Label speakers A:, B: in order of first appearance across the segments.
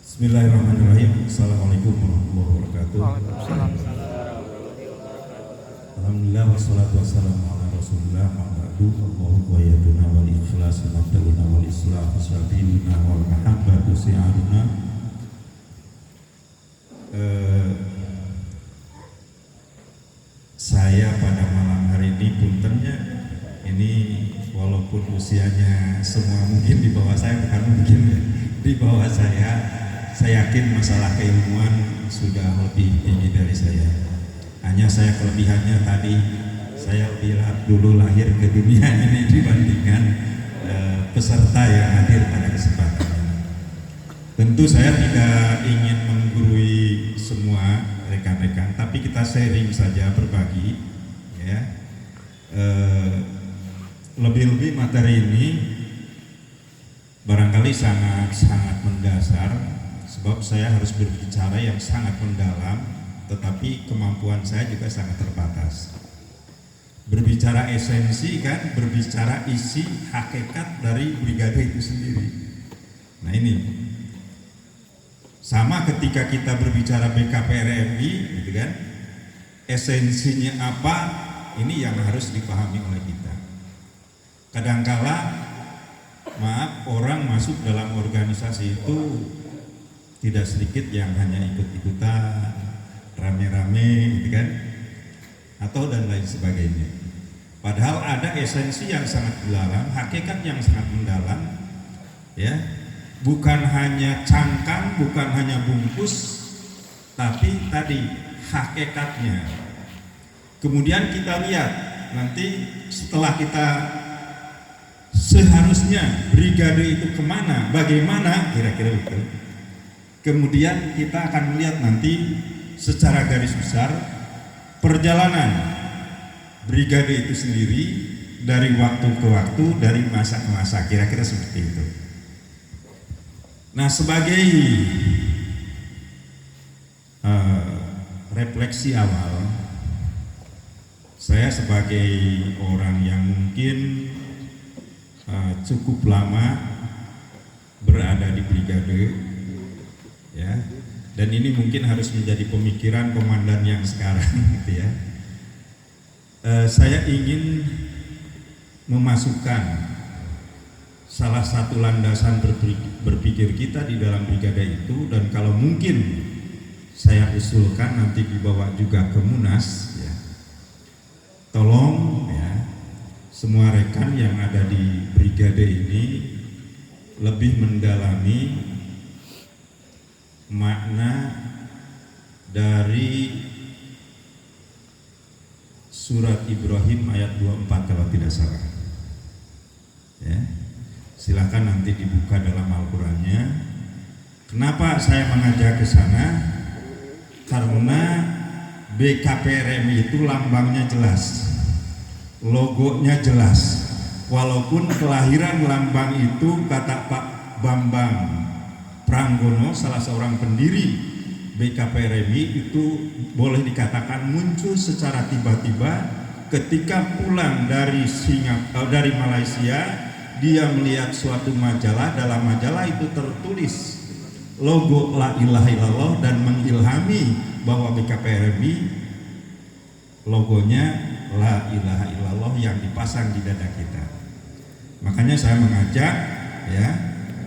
A: Bismillahirrahmanirrahim. Assalamualaikum warahmatullahi wabarakatuh.
B: Waalaikumsalam.
A: Alhamdulillah wassalatu wassalamu ala Rasulillah ma ba'du. Allahu qayyaduna wal ikhlas nabda'una wal islah fasabiluna wal mahabbatu si'aruna. Saya pada malam hari ini puntennya ini walaupun usianya semua mungkin di bawah saya, bukan mungkin ya, di bawah saya yakin masalah keilmuan sudah lebih tinggi dari saya. Hanya saya kelebihannya tadi saya lihat dulu lahir ke dunia ini dibandingkan peserta yang hadir pada kesempatan ini. Tentu saya tidak ingin menggurui semua rekan-rekan, tapi kita sharing saja, berbagi ya. Lebih-lebih materi ini barangkali sangat mendasar, sebab saya harus berbicara yang sangat mendalam, tetapi kemampuan saya juga sangat terbatas. Berbicara esensi kan, berbicara isi hakikat dari brigade itu sendiri. Nah ini sama ketika kita berbicara BKPRMI gitu kan, esensinya apa, ini yang harus dipahami oleh kita. Kadangkala maaf, orang masuk dalam organisasi itu tidak sedikit yang hanya ikut-ikutan, rame-rame gitu kan, atau dan lain sebagainya. Padahal ada esensi yang sangat mendalam, hakikat yang sangat mendalam ya. Bukan hanya cangkang, bukan hanya bungkus, tapi tadi hakikatnya. Kemudian kita lihat nanti setelah kita seharusnya brigade itu kemana, bagaimana kira-kira itu. Kemudian kita akan melihat nanti secara garis besar perjalanan brigade itu sendiri dari waktu ke waktu, dari masa ke masa, kira-kira seperti itu. Nah, sebagai refleksi awal, saya sebagai orang yang mungkin cukup lama berada di brigade ya, dan ini mungkin harus menjadi pemikiran komandan yang sekarang gitu ya. Saya ingin memasukkan salah satu landasan berpikir kita di dalam brigade itu, dan kalau mungkin saya usulkan nanti dibawa juga ke Munas ya. Tolong ya, semua rekan yang ada di brigade ini lebih mendalami makna dari surat Ibrahim ayat 24 kalau tidak salah ya. Silakan nanti dibuka dalam Al-Qur'annya. Kenapa saya mengajak ke sana? Karena BKPRMI itu lambangnya jelas, logonya jelas. Walaupun kelahiran lambang itu kata Pak Bambang Pranggono, salah seorang pendiri BKPRMI, itu boleh dikatakan muncul secara tiba-tiba ketika pulang dari dari Malaysia. Dia melihat suatu majalah, dalam majalah itu tertulis logo La Ilaha Illallah dan mengilhami bahwa BKPRMI logonya La Ilaha Illallah yang dipasang di dada kita. Makanya saya mengajak ya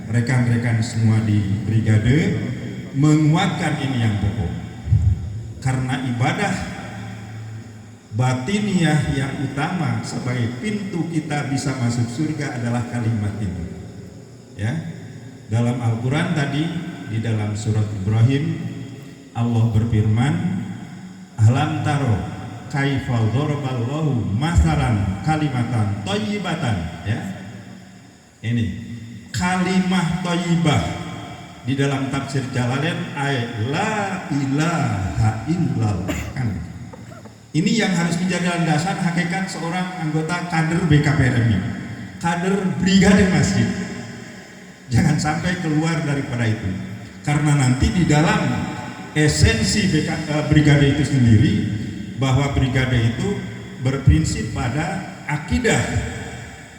A: rekan-rekan semua di brigade menguatkan ini yang pokok, karena ibadah batiniah yang utama sebagai pintu kita bisa masuk surga adalah kalimat ini ya. Dalam Al-Quran tadi di dalam surat Ibrahim Allah berfirman, alam taro kaifa daraballahu masalan kalimatan thayyibatan ya. Ini kalimah thayyibah di dalam tafsir Jalalain ayat la ilaha illallah kan. Ini yang harus menjadi landasan hakikat seorang anggota kader BKPRMI, kader brigade masjid. Jangan sampai keluar daripada itu, karena nanti di dalam esensi brigade itu sendiri, bahwa brigade itu berprinsip pada akidah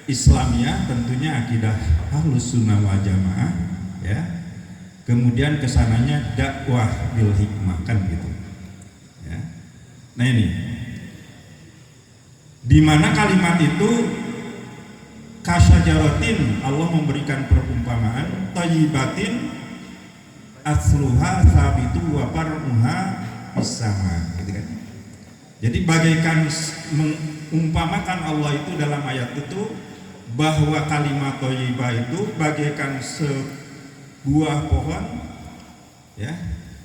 A: Islamiyah, tentunya akidah Ahlus Sunnah wal Jamaah ya. Kemudian kesananya dakwah bil hikmah, kan gitu ya. Nah ini di mana kalimat itu kasyajaratin, Allah memberikan perumpamaan thayyibatin asluha sabitu wa far'uha bis-sama, gitu kan. Jadi bagaikan mengumpamakan Allah itu dalam ayat itu bahwa kalimat thayyibah itu bagaikan sebuah pohon ya,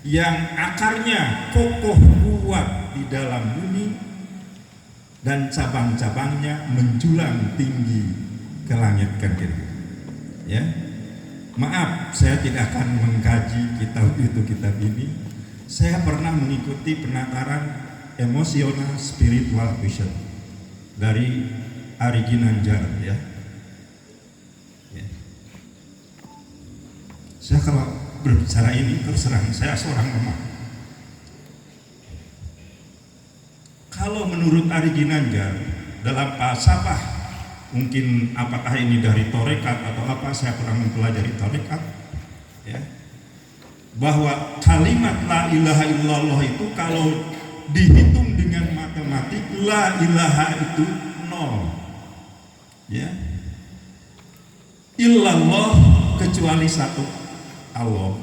A: yang akarnya kokoh kuat di dalam bumi dan cabang-cabangnya menjulang tinggi ke langit, kan gitu ya. Maaf, saya tidak akan mengkaji kitab ini. Saya pernah mengikuti penataran emosional spiritual vision dari Ari Ginanjar ya. Saya kalau berbicara ini terserang saya seorang lemah. Kalau menurut Ari Ginanjar dalam falsafah, mungkin apakah ini dari Torekat atau apa, saya kurang mempelajari Torekat ya, bahwa kalimat la ilaha illallah itu kalau dihitung dengan matematik, la ilaha itu nol ya, illallah kecuali satu Allah.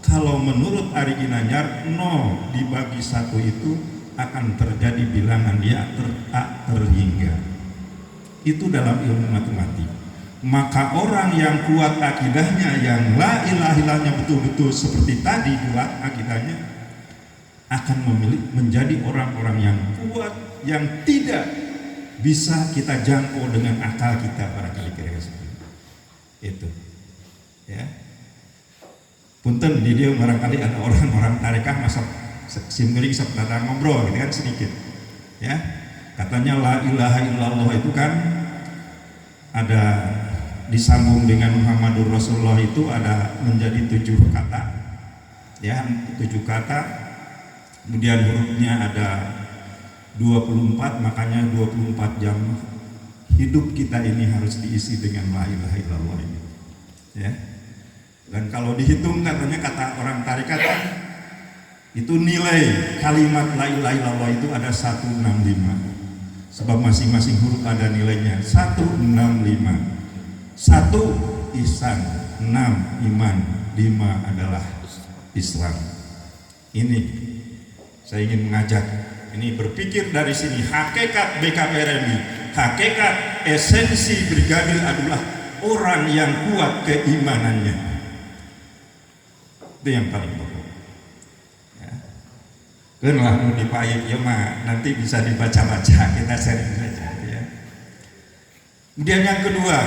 A: Kalau menurut Ari Ginanjar, nol dibagi satu itu akan terjadi bilangan dia tak terhingga. Itu dalam ilmu matematik. Maka orang yang kuat akidahnya, yang la ilaha illallahnya betul-betul seperti tadi kuat akidahnya, akan menjadi orang-orang yang kuat, yang tidak bisa kita jangkau dengan akal kita barangkali, kira-kira seperti itu ya. Punten di dia barangkali ada orang-orang tarekah masuk simgering sebentar ngobrol gitu kan sedikit ya. Katanya la ilaha illallah itu kan ada disambung dengan Muhammadur Rasulullah itu ada menjadi 7 kata ya, 7 kata, kemudian hurufnya ada 24, makanya 24 jam hidup kita ini harus diisi dengan la ilaha illallah ini ya. Dan kalau dihitung katanya kata orang tarekat itu nilai kalimat la ilaha illallah itu ada 165. Sebab masing-masing huruf ada nilainya 165. 1 ihsan, 6 iman, 5 adalah Islam. Ini saya ingin mengajak, ini berpikir dari sini hakikat BKPRMI, hakikat esensi Brigadir adalah orang yang kuat keimanannya. Itu yang paling pokok. Kenlah mau dipahit ya mah nanti bisa dibaca-baca, kita sharing saja ya. Kemudian yang kedua,